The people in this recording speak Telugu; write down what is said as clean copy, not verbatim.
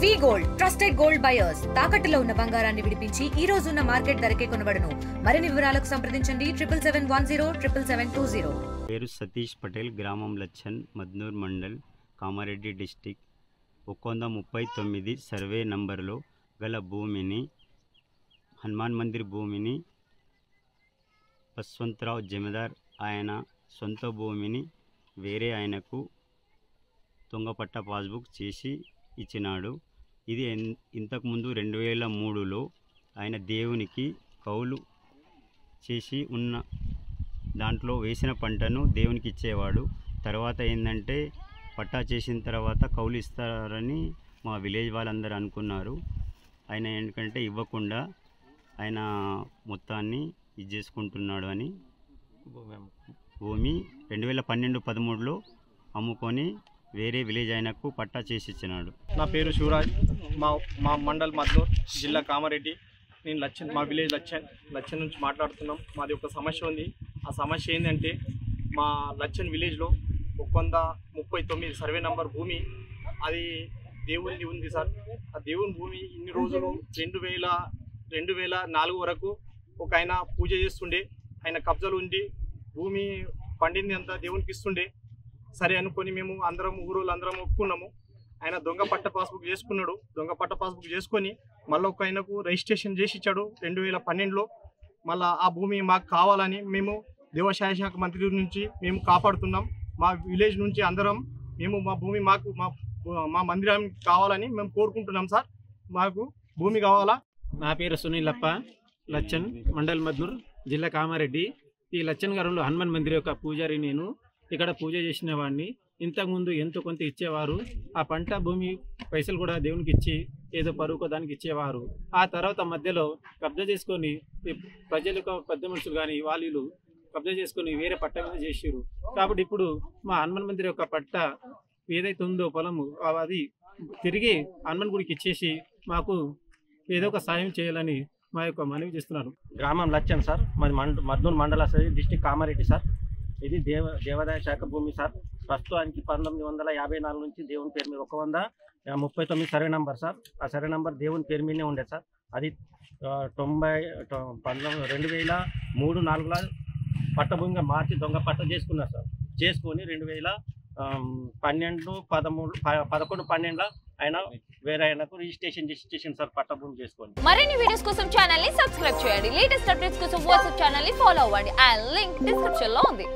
వి గోల్డ్ ట్రస్టెడ్ గోల్డ్ బయర్స్ తాకట్టులో ఉన్న బంగారాన్ని విడిపించి ఈ రోజు ఉన్న మార్కెట్ ధరకే కొనబడును. మరిన్ని వివరాలకు సంప్రదించండి 7710 పేరు సతీష్ పటేల్, గ్రామం లచ్చన్, మద్నూర్ మండల్, కామారెడ్డి డిస్టిక్. 139 సర్వే నంబర్లో గల భూమిని, హనుమాన్ మందిర్ భూమిని బస్వంతరావు జమీదార్ ఆయన సొంత భూమిని వేరే ఆయనకు దొంగపట్ట పాస్బుక్ చేసి ఇచ్చినాడు. ఇది ఇంతకుముందు 2003లో ఆయన దేవునికి కౌలు చేసి ఉన్న దాంట్లో వేసిన పంటను దేవునికి ఇచ్చేవాడు. తర్వాత ఏంటంటే పట్టా చేసిన తర్వాత కౌలు ఇస్తారని మా విలేజ్ వాళ్ళందరూ అనుకున్నారు. ఆయన ఎందుకంటే ఇవ్వకుండా ఆయన మొత్తాన్ని ఇది చేసుకుంటున్నాడు అని భూమి 2012-13లో అమ్ముకొని వేరే విలేజ్ ఆయనకు పట్టా చేసి ఇచ్చినాడు. నా పేరు శివరాజ్, మా మండల్ మద్నూర్, జిల్లా కామారెడ్డి. నేను మా విలేజ్ లచ్చన్ నుంచి మాట్లాడుతున్నాం. మాది ఒక సమస్య ఉంది. ఆ సమస్య ఏంటంటే మా లచ్చన్ విలేజ్లో 139 సర్వే నంబర్ భూమి అది దేవునిది ఉంది సార్. ఆ దేవుని భూమి ఇన్ని రోజులు 2004 వరకు ఒక ఆయన పూజ చేస్తుండే, ఆయన కబ్జాలు ఉండి భూమి పండింది అంతా దేవునికి ఇస్తుండే. సరే అనుకొని మేము అందరం ఊరోళ్ళు అందరం ఒప్పుకున్నాము. ఆయన దొంగ పట్ట పాస్బుక్ చేసుకున్నాడు. దొంగ పట్ట పాస్బుక్ చేసుకొని మళ్ళీ ఒక ఆయనకు రిజిస్ట్రేషన్ చేసి ఇచ్చాడు 2012లో. మళ్ళీ ఆ భూమి మాకు కావాలని మేము దేవాదాయ శాఖ మంత్రి నుంచి మేము కాపాడుతున్నాం. మా విలేజ్ నుంచి అందరం మేము మా భూమి మా మందిరానికి కావాలని మేము కోరుకుంటున్నాం సార్. మాకు భూమి కావాలా. నా పేరు సునీలప్ప, లచ్చన్, మండల్ మద్నూర్, జిల్లా కామారెడ్డి. ఈ లచ్చన్ గారు హనుమాన్ మందిర్ యొక్క పూజారి. నేను ఇక్కడ పూజ చేసిన వాడిని. ఇంతకుముందు ఎంతో కొంత ఇచ్చేవారు. ఆ పంట భూమి పైసలు కూడా దేవునికి ఇచ్చి ఏదో పరువుకో దానికి ఇచ్చేవారు. ఆ తర్వాత మధ్యలో కబ్జా చేసుకొని ప్రజలకు పెద్ద మనుషులు కానీ వాళ్ళు కబ్జా చేసుకొని వేరే పట్ట మీద చేసారు. కాబట్టి ఇప్పుడు మా హనుమాన్ మందిర్ యొక్క పట్ట ఏదైతే ఉందో పొలము అది తిరిగి హనుమాన్ గుడికి ఇచ్చేసి మాకు ఏదో ఒక సాయం చేయాలని మా యొక్క మనవి చేస్తున్నారు. గ్రామం లచ్చన్ సార్, మాది మద్నూర్ మండల డిస్టిక్ కామారెడ్డి సార్. ఇది దేవాదాయ శాఖ భూమి సార్. ప్రస్తుతానికి 1954 నుంచి దేవుని పేరు మీద 139 సర్వే నంబర్ సార్. ఆ సర్వే నంబర్ దేవుని పేరు మీదనే ఉండే సార్. అది 2003-4లో పట్టభూమిగా మార్చి దొంగ పట్ట చేసుకున్నారు సార్. చేసుకొని 2012-13-11-12లో ఆయన వేరే ఆయనకు రిజిస్ట్రేషన్ చేసిన సార్ పట్టభూమి చేసుకొని. మరిన్ని వీడియోస్ కోసం ఛానల్ ని సబ్స్క్రైబ్ చేయండి. లేటెస్ట్ అప్డేట్స్ కోసం వాట్సాప్ ఛానల్ ని ఫాలో అవ్వండి. ఆ లింక్ డిస్క్రిప్షన్ లో ఉంది.